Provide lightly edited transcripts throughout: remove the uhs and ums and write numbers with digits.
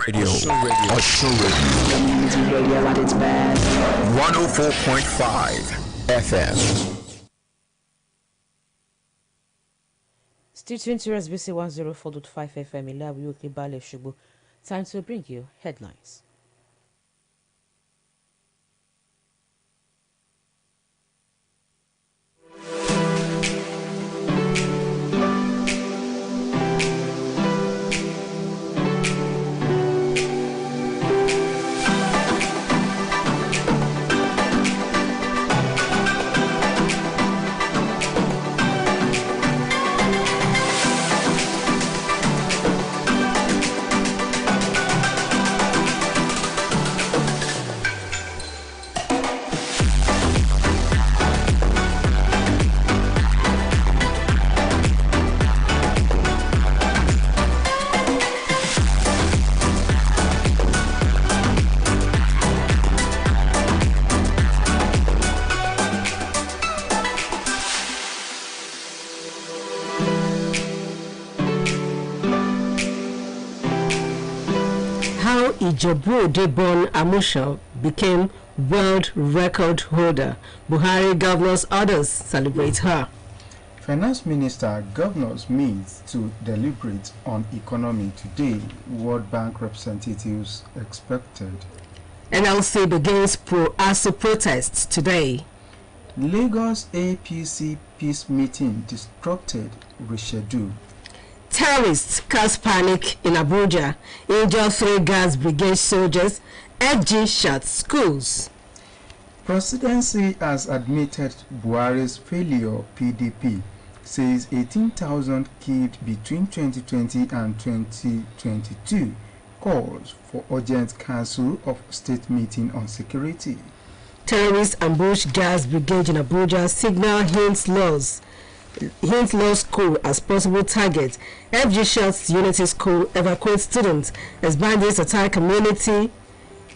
Radio. Osho Radio. Osho Radio. Community radio at its best. 104.5 FM. Still tuned to OSBC 104.5 FM. Ilawi Okebale Shubu. Time to bring you headlines. Ijebu-born Amusha became world record holder. Buhari governors orders celebrate her. Finance Minister governors meet to deliberate on economy today. World Bank representatives expected. NLC begins pro-ASU protests today. Lagos APC peace meeting disrupted, rescheduled. Terrorists cause panic in Abuja. Injure 3 gas brigade soldiers. FG shuts schools. Presidency has admitted Buhari's failure. PDP says 18,000 killed between 2020 and 2022. Calls for urgent cancel of state meeting on security. Terrorists ambush gas brigade in Abuja. Signal Hint Law School as possible target. FG shuts Unity School. Evacuate students as bandits attack community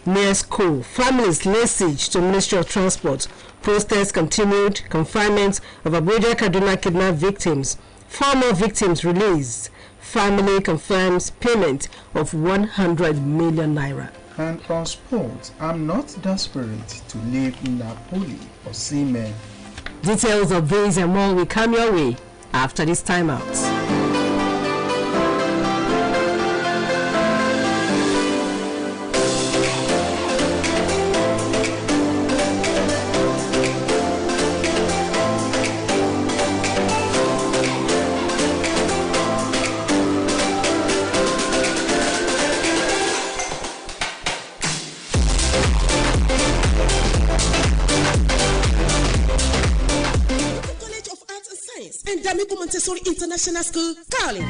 near school. Families lay siege to Ministry of Transport. Protests continued. Confinement of Abuja Kaduna kidnap victims. 4 more victims released. Family confirms payment of 100 million naira. And on sports, I'm not desperate to leave Napoli or Seamen. Details of these and more will come your way after this timeout. Montessori International School, Carlin.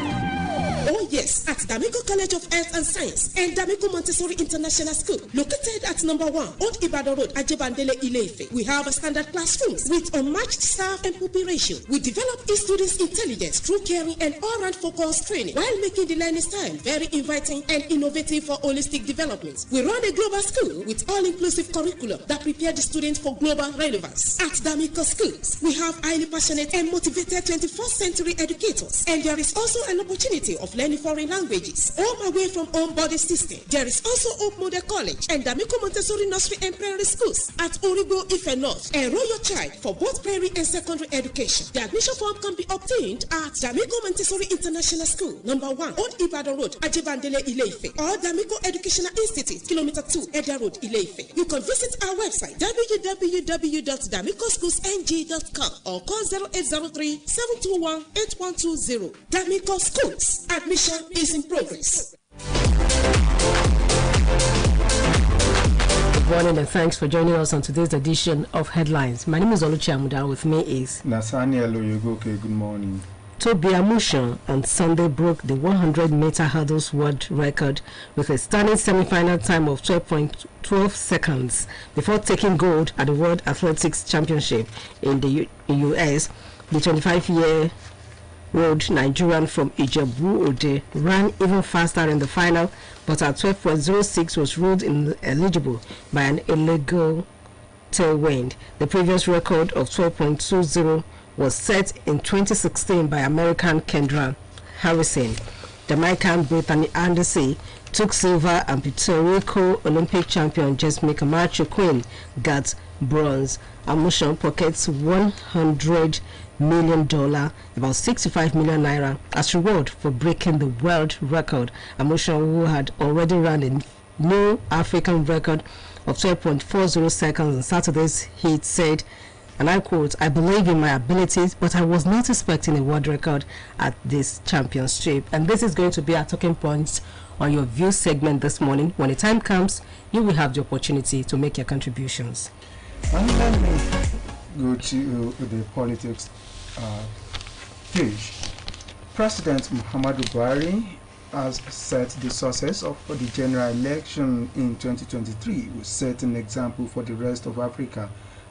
Oh yes, at D'Amico College of Health and Science and D'Amico Montessori International School, located at number 1 Old Ibadan Road, Ajebandele, Ile-Ife. We have a standard classrooms with unmatched staff and pupil ratio. We develop each student's intelligence through caring and all-round focused training while making the learning style very inviting and innovative for holistic development. We run a global school with all-inclusive curriculum that prepare the students for global relevance. At D'Amico Schools, we have highly passionate and motivated 21st century educators, and there is also an opportunity of learning foreign languages, home away from home body system. There is also Hope Model College and D'Amico Montessori Nursery and Primary Schools at Origo Ife North. Enroll your child for both primary and secondary education. The admission form can be obtained at D'Amico Montessori International School, number 1 Old Ibadan Road, Ajebandele, Ile-Ife, or D'Amico Educational Institute, kilometer 2, Edda Road, Ile-Ife. You can visit our website www.d'amicoschoolsng.com or call 0803 721 8120. D'Amico Schools. Admission is in progress. Good morning and thanks for joining us on today's edition of Headlines. My name is Oluchi Amuda. With me is Nathaniel Oyegoke. Good morning. Toby Amusha on Sunday broke the 100-meter hurdles world record with a stunning semi-final time of 12.12 seconds before taking gold at the World Athletics Championship in the US. The 25-year-old Nigerian from Ijebu-Ode ran even faster in the final, but at 12.06 was ruled ineligible by an illegal tailwind. The previous record of 12.20 was set in 2016 by American Kendra Harrison. Jamaican Brittany Anderson took silver, and Puerto Rico Olympic champion Jasmine Camacho Quinn got bronze. Amushan pockets $100 million, about 65 million naira, as reward for breaking the world record. Amushan, who had already run a new African record of 12.40 seconds on Saturday's heat, said, and I quote, "I believe in my abilities, but I was not expecting a world record at this championship." And this is going to be our talking points on your view segment this morning. When the time comes, you will have the opportunity to make your contributions. And let me go to the politics page. President Muhammadu Buhari has set the success of the general election in 2023 will set an example for the rest of Africa,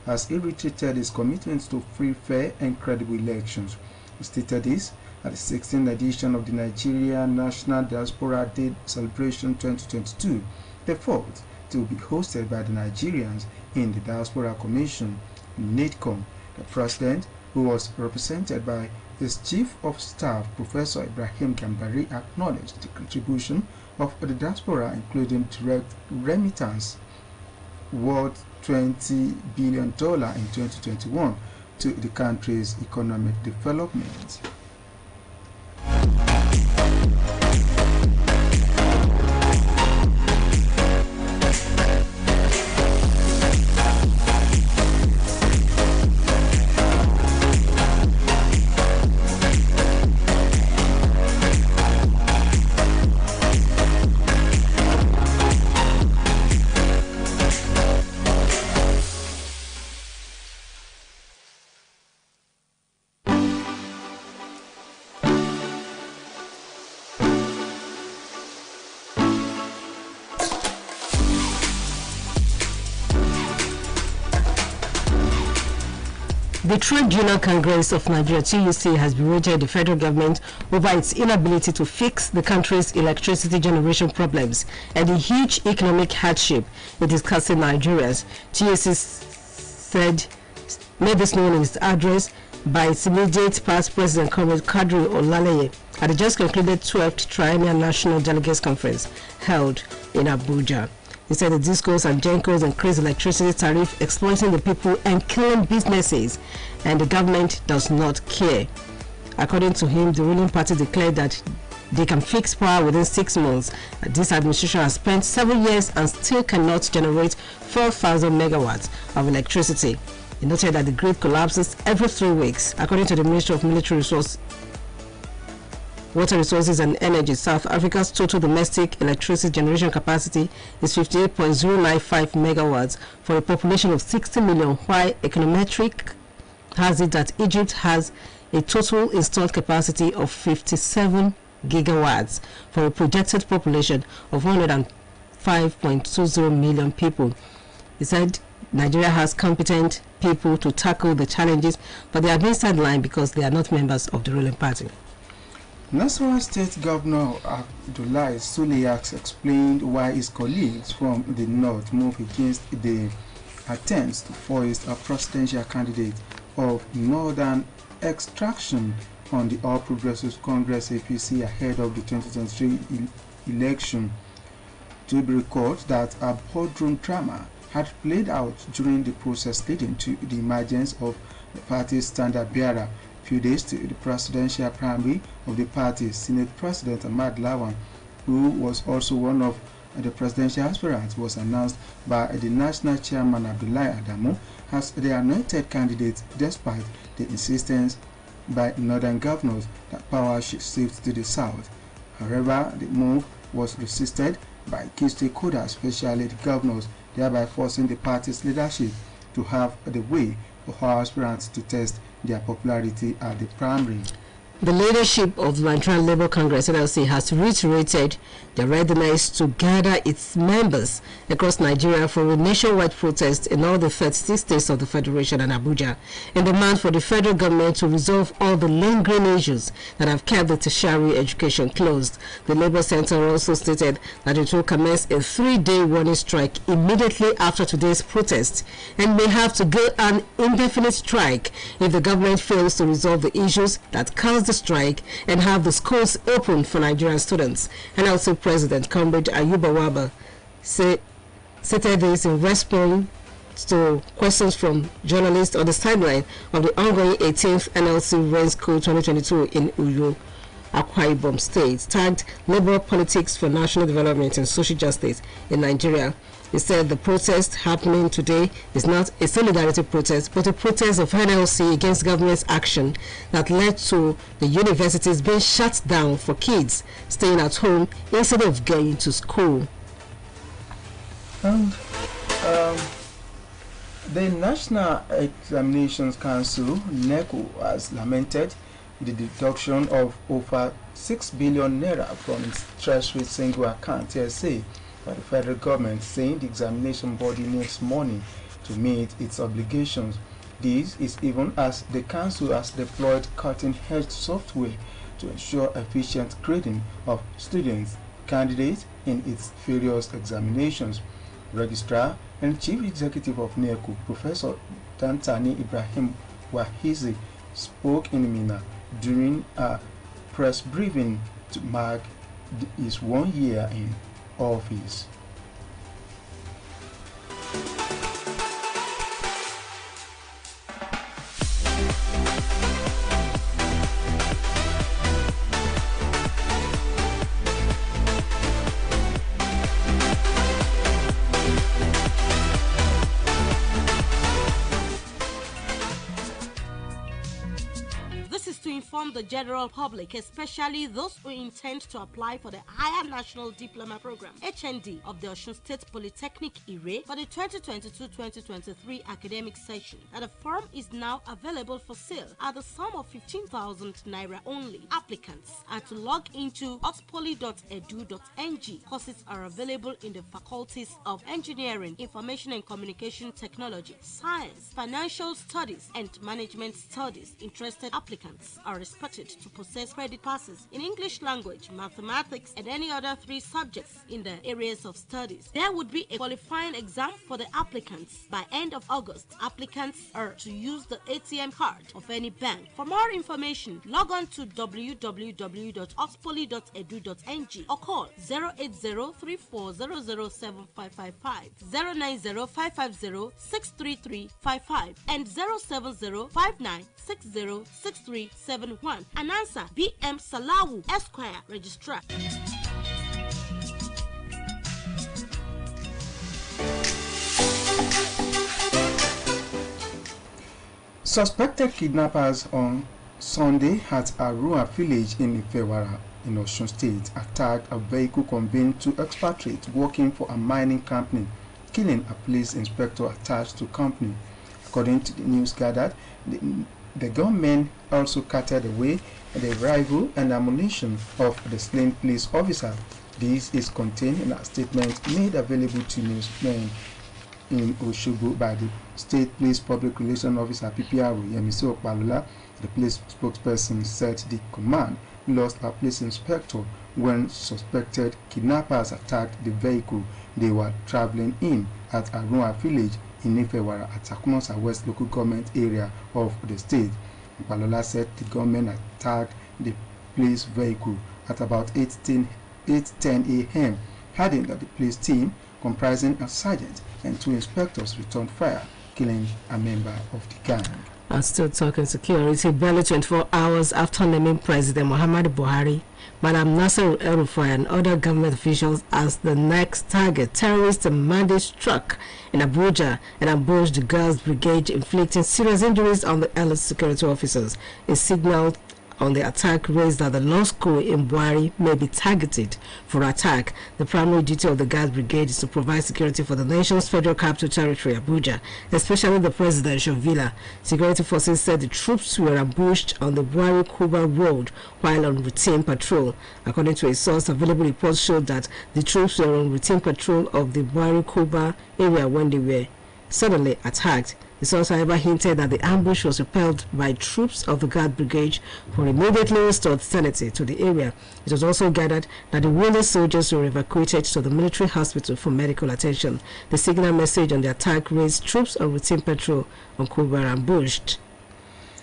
as he reiterated his commitment to free, fair, and credible elections. He stated this at the 16th edition of the Nigeria National Diaspora Day Celebration 2022, the fourth to be hosted by the Nigerians in the Diaspora Commission, NIDCOM. The president, who was represented by his Chief of Staff, Professor Ibrahim Gambari, acknowledged the contribution of the diaspora, including direct remittance worth $20 billion in 2021 to the country's economic development. The Trade Union Congress of Nigeria, TUC, has berated the federal government over its inability to fix the country's electricity generation problems and the huge economic hardship it is causing Nigerians. TUC made this known in its address by its immediate past president, Comrade Kadri Olaleye, at the just concluded 12th Triennial National Delegates Conference held in Abuja. He said the discos and gencos increase electricity tariff, exploiting the people and killing businesses, and the government does not care. According to him, the ruling party declared that they can fix power within 6 months. This administration has spent 7 years and still cannot generate 4,000 megawatts of electricity. He noted that the grid collapses every 3 weeks. According to the Ministry of Military Water Resources and Energy, South Africa's total domestic electricity generation capacity is 58.095 megawatts for a population of 60 million, while Econometric has it that Egypt has a total installed capacity of 57 gigawatts for a projected population of 105.20 million people. He said Nigeria has competent people to tackle the challenges, but they are being sidelined because they are not members of the ruling party. Nasarawa State Governor Abdullahi Suleyak explained why his colleagues from the north moved against the attempts to foist a presidential candidate of northern extraction on the All Progressives Congress APC ahead of the 2023 election. To be recalled that a boardroom drama had played out during the process leading to the emergence of the party's standard bearer. Few days to the presidential primary of the party, Senate President Ahmad Lawan, who was also one of the presidential aspirants, was announced by the national chairman Abdullahi Adamu as the anointed candidate, despite the insistence by northern governors that power should shift to the south. However, the move was resisted by key stakeholders, especially the governors, thereby forcing the party's leadership to have the way for our aspirants to test their popularity at the primary. The leadership of the Nigerian Labour Congress (NLC) has reiterated their readiness to gather its members across Nigeria for a nationwide protest in all the 36 states of the Federation and Abuja, in demand for the federal government to resolve all the lingering issues that have kept the tertiary education closed. The Labour Centre also stated that it will commence a 3-day warning strike immediately after today's protest and may have to go on indefinite strike if the government fails to resolve the issues that caused to strike and have the schools open for Nigerian students. NLC President Comrade Ayuba Waba stated this in response to questions from journalists on the sideline of the ongoing 18th NLC Rain School 2022 in Uyo, Akwa Ibom State, tagged Labour Politics for National Development and Social Justice in Nigeria. He said the protest happening today is not a solidarity protest, but a protest of NLC against government's action that led to the universities being shut down for kids staying at home instead of going to school. The National Examinations Council, NECO, has lamented the deduction of over 6 billion naira from its treasury single account TSA by the federal government, saying the examination body needs money to meet its obligations. This is even as the council has deployed cutting-edge software to ensure efficient grading of students, candidates in its various examinations. Registrar and Chief Executive of NECO, Professor Dantani Ibrahim Wahizi, spoke in Mina during a press briefing to mark his 1 year in office. The general public, especially those who intend to apply for the Higher National Diploma Program (HND) of the Osun State Polytechnic IRE for the 2022-2023 academic session, that the form is now available for sale at the sum of 15,000 naira only. Applicants are to log into oxpoly.edu.ng. Courses are available in the faculties of Engineering, Information and Communication Technology, Science, Financial Studies, and Management Studies. Interested applicants are expected to possess credit passes in English language, mathematics, and any other 3 subjects in the areas of studies. There would be a qualifying exam for the applicants by end of August. Applicants are to use the ATM card of any bank. For more information, log on to www.oxpoly.edu.ng or call 08034007555, 09055063355, and 07059606371. Announcer BM Salawu, Esquire, Registrar. Suspected kidnappers on Sunday at Arua village in Ifewara in Osun State attacked a vehicle conveying 2 expatriates working for a mining company, killing a police inspector attached to company. According to the news gathered, the gunmen also carted away the rifle and ammunition of the slain police officer. This is contained in a statement made available to newsmen in Osogbo by the State Police Public Relations Officer PPR Yemisi Opalola. The police spokesperson said the command lost a police inspector when suspected kidnappers attacked the vehicle they were traveling in at Arua village in Ifewara at Takunosa West local government area of the state. Opalola said the gunmen attacked the police vehicle at about 8:10 a.m., adding that the police team, comprising a sergeant and 2 inspectors, returned fire, killing a member of the gang. And still talking security, barely 24 hours after naming President Muhammadu Buhari, Madam Nasser El-Rufai and other government officials as the next target, terrorists and bandits struck in Abuja and ambushed the Girls Brigade, inflicting serious injuries on the elite security officers. A signal on the attack raised that the law school in Buhari may be targeted for attack. The primary duty of the Guard Brigade is to provide security for the nation's federal capital territory, Abuja, especially the presidential villa. Security forces said the troops were ambushed on the Buhari-Kuba road while on routine patrol. According to a source, available reports showed that the troops were on routine patrol of the Buhari-Kuba area when they were suddenly attacked. The source, however, hinted that the ambush was repelled by troops of the Guard Brigade, who immediately restored sanity to the area. It was also gathered that the wounded soldiers were evacuated to the military hospital for medical attention. The signal message on the attack raised troops on routine patrol on Kuba ambushed.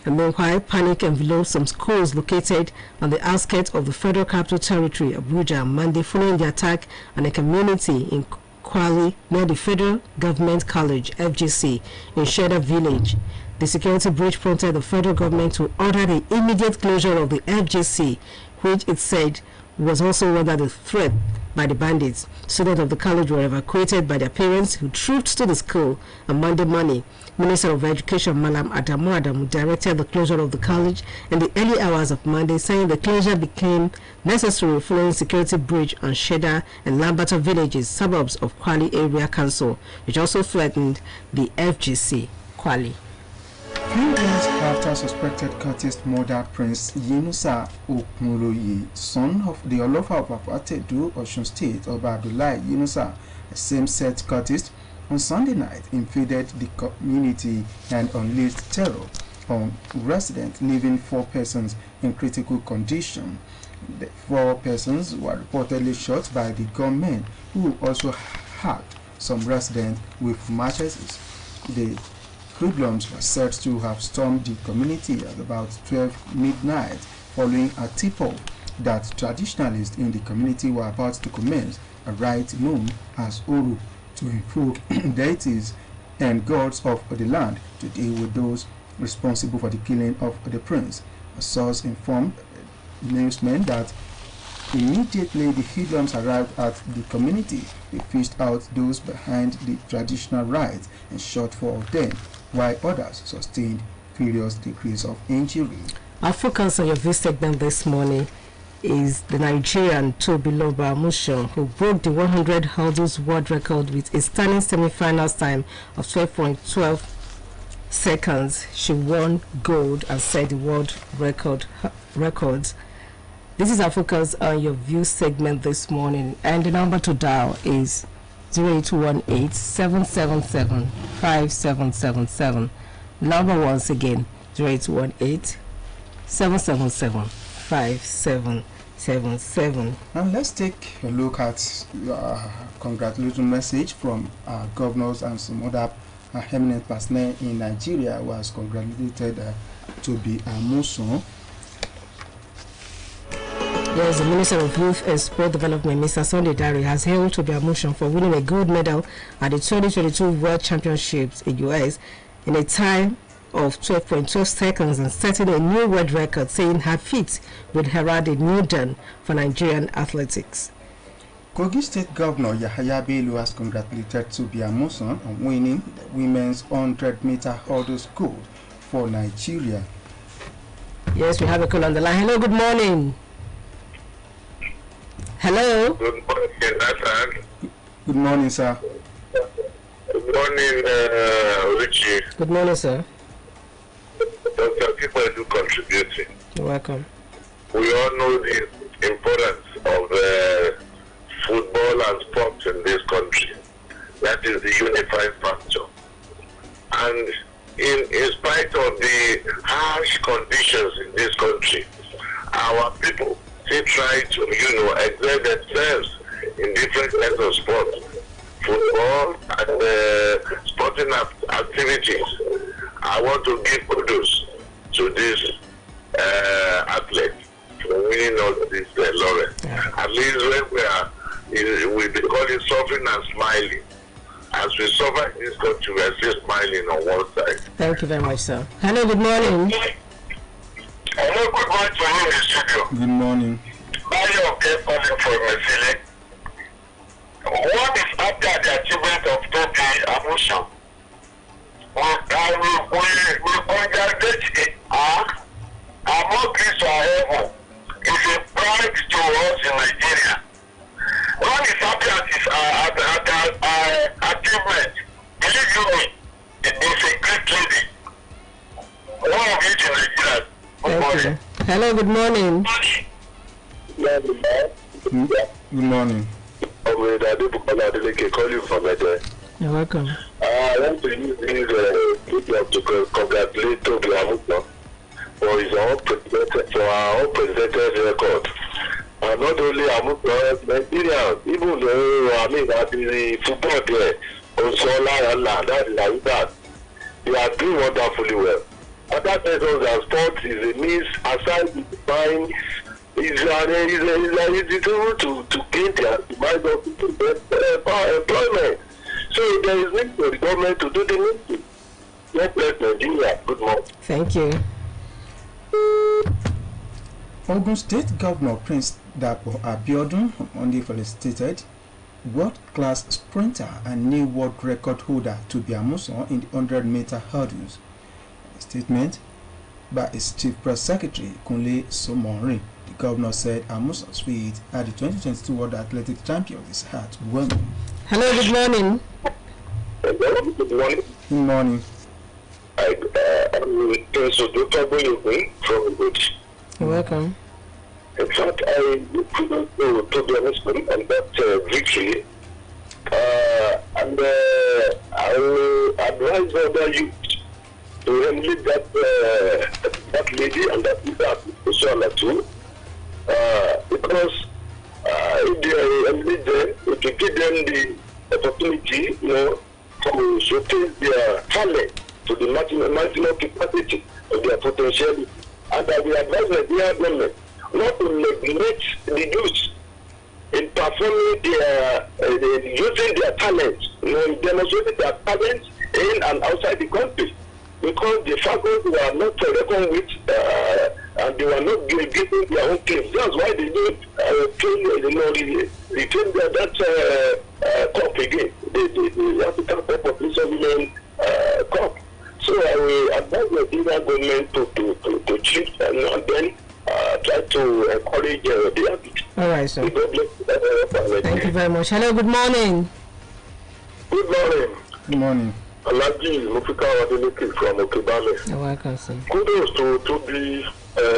And meanwhile, panic enveloped some schools located on the outskirts of the Federal Capital Territory, Abuja, on Monday, following the attack on a community in Kwali near the Federal Government College, FGC, in Sheda Village. The security breach prompted the federal government to order the immediate closure of the FGC, which it said was also under the threat by the bandits. Students of the college were evacuated by their parents, who trooped to the school on Monday morning. Minister of Education Malam Adamu directed the closure of the college in the early hours of Monday, saying the closure became necessary following security breach on Sheda and Lambata villages, suburbs of Kwali Area Council, which also threatened the FGC Kwali. Few days after suspected cultist murder Prince Yunusa Okunloye, son of the Olofa of Apatedu, Osun State, Oba Abdullahi Yunusa, a same-sex cultist, on Sunday night invaded the community and unleashed terror on residents, leaving 4 persons in critical condition. The 4 persons were reportedly shot by the gunmen, who also hacked some residents with machetes. The hoodlums were said to have stormed the community at about 12 midnight, following a tip-off that traditionalists in the community were about to commence a rite known as Uru, to invoke deities and gods of the land to deal with those responsible for the killing of the prince. A source informed newsmen that immediately the hoodlums arrived at the community, they fished out those behind the traditional rites and shot 4 of them, while others sustained various degrees of injury. Our focus on your view segment this morning is the Nigerian Tobiloba Amusan, who broke the 100 hurdles world record with a stunning semi-finals time of 12.12 seconds. She won gold and set the world records. This is our focus on your view segment this morning, and the number to dial is 0818-777-5777. Number once again, 0818-777-5777. And let's take a look at congratulatory message from governors and some other eminent personnel in Nigeria who has congratulated Tobi Amusan. Yes, the Minister of Youth and Sport Development, Mr. Sunday Dare, has hailed Tobi Amusan for winning a gold medal at the 2022 World Championships in US in a time of 12.12 seconds and setting a new world record, saying her feat would herald a new dawn for Nigerian athletics. Kogi State Governor Yahaya Bello has congratulated Tobi Amusan on winning the women's 100-meter hurdles gold for Nigeria. Yes, we have a call on the line. Hello, good morning. Hello. Good morning, Nathan. Good morning, sir. Good morning, Richie. Good morning, sir. Dr. People do contributing. You're welcome. We all know the importance of football and sports in this country. That is the unifying factor. And in spite of the harsh conditions in this country, our people still try to, exert themselves in different kinds of sports, football and sporting activities. I want to give kudos to this athlete for winning all these laurels. At least when we call it suffering and smiling. As we suffer in this country, we are still smiling on one side. Thank you very much, sir. Hello, good morning. Hello, good morning to you in the studio. Good morning. Mario kept calling for Mesile. What is after the achievement of Tobi Amusan? We congratulate her. Our more grace to our heaven is a pride to us in Nigeria. What is after this achievement? Believe you me, it is a great lady. One of you in Nigeria. Thank you. Hello, good morning. Good morning. Call you from there. You're welcome. I want to use this video to congratulate Tobi Amusan for his unprecedented record. And not only Amusan, Nigerians, even at the football there, also that is like that. They are doing wonderfully well. Other persons that sport is a means aside the time is a tool to gain their demand of employment. So there is need for the government to do the needful. God bless Nigeria. Good morning. Thank you. Ogun State Governor Prince Dapo Abiodun only felicitated world-class sprinter and new world record holder Tobi Amusan in the 100-meter hurdles. A statement by its Chief Press Secretary Kunle Somorin, the governor said Amusan's feat at the 2022 World Athletics Champions is heartwarming. Hello, good morning. Good morning. Good morning. I'm Prince Odotoboyogun from Igochi. You're welcome. In fact, I couldn't to be honest on that victory. And I will advise other youth to emulate that lady and that person too. Because if they emulate them, it will give them the opportunity, to showcase their talent to the maximum capacity of their potential. And I will advise the government not to neglect the youth in performing using their talent, demonstrating their talent in and outside the country, because the faculty were not reckoned with and they were not getting their own claims. That's why they didn't retain that cup again, the African Cup of Women Cup. So I will advise the Indian government to shift and then try to encourage the habit. All right, sir. Thank you very much. Hello, good morning. Good morning. Good morning. Alaji Mufika Wadeleke from Okebale. You're welcome, sir. Kudos to the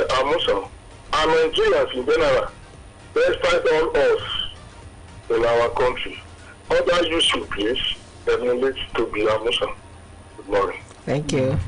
Amusan and Nigerians in general. Despite all us in our country, other youth should please emulate to be Amusan. Good morning. Thank you.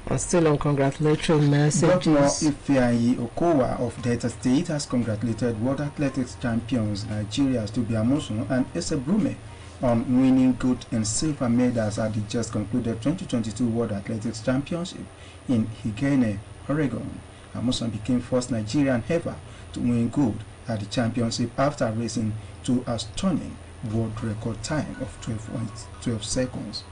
I'm still on congratulatory messages. Governor Ifeanyi Okowa of Delta State has congratulated World Athletics champions Nigeria's Tobi Amusan and Ese Brume on winning gold and silver medals at the just concluded 2022 World Athletics Championship in Higene, Oregon. Amusan became first Nigerian ever to win gold at the championship after racing to a stunning world record time of 12 seconds.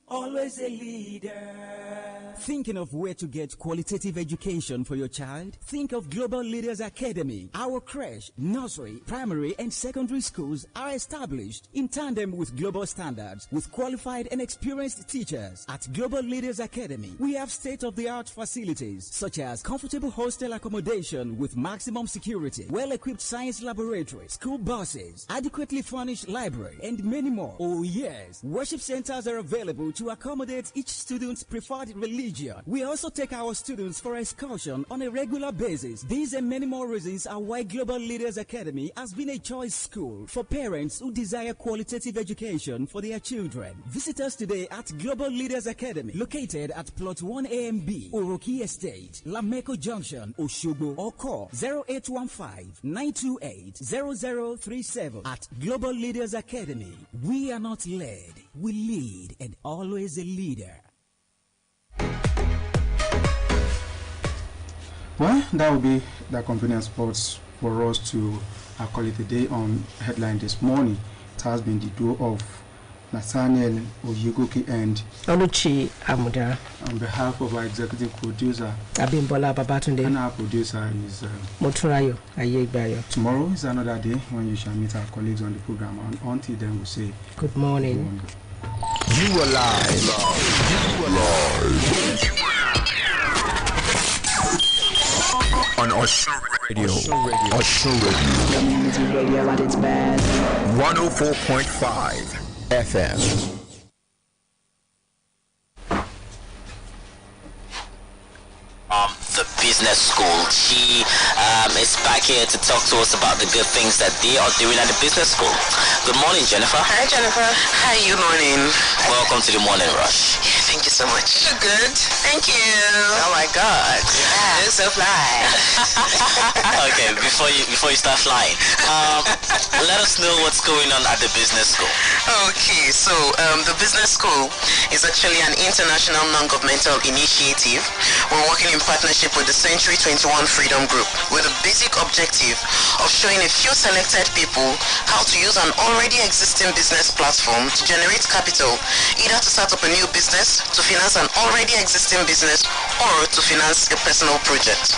Always a leader. Thinking of where to get qualitative education for your child? Think of Global Leaders Academy. Our creche, nursery, primary, and secondary schools are established in tandem with global standards with qualified and experienced teachers. At Global Leaders Academy, we have state-of-the-art facilities such as comfortable hostel accommodation with maximum security, well-equipped science laboratory, school buses, adequately furnished library, and many more. Oh yes, worship centers are available to accommodate each student's preferred religion. We also take our students for excursion on a regular basis. These and many more reasons are why Global Leaders Academy has been a choice school for parents who desire qualitative education for their children. Visit us today at Global Leaders Academy, located at Plot 1AMB, Oroki Estate, Lameko Junction, Oshogbo, or call 0815-928-0037. At Global Leaders Academy, we are not led, we lead, and always a leader. Well, that will be the convenient sports for us to call it a day on headline this morning. It has been the duo of Nathaniel Oyegoke and Oluchi Amuda. On behalf of our executive producer, Abimbola Babatunde. And our producer is Moturayo Ayegbayo. Tomorrow is another day when you shall meet our colleagues on the program, and until then we'll say good morning. You are live. You are live. On Osun Radio. Osun Radio. Community radio at its best. 104.5 FM. The business school. She is back here to talk to us about the good things that they are doing at the business school. Good morning, Jennifer. Hi, Jennifer. Hi, good morning. Welcome to the Morning Rush. Thank you so much. You're good. Thank you. Oh my God. Yeah. You're so fly. Okay, before you start flying, let us know what's going on at the business school. Okay, so the business school is actually an international non-governmental initiative. We're working in partnership with the Century 21 Freedom Group with the basic objective of showing a few selected people how to use an already existing business platform to generate capital, either to start up a new business, to finance an already existing business, or to finance a personal project.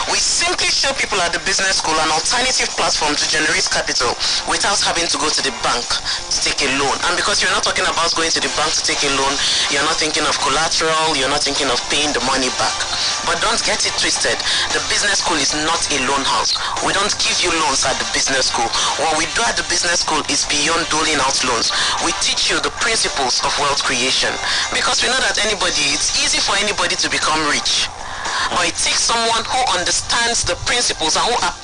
We simply show people at the business school an alternative platform to generate capital without having to go to the bank to take a loan. And because you're not talking about going to the bank to take a loan, you're not thinking of collateral, you're not thinking of paying the money back. But don't get it twisted. The business school is not a loan house. We don't give you loans at the business school. What we do at the business school is beyond doling out loans. We teach you the principles of wealth creation. Because we know that it's easy for anybody to become rich. But it takes someone who understands the principles and who applies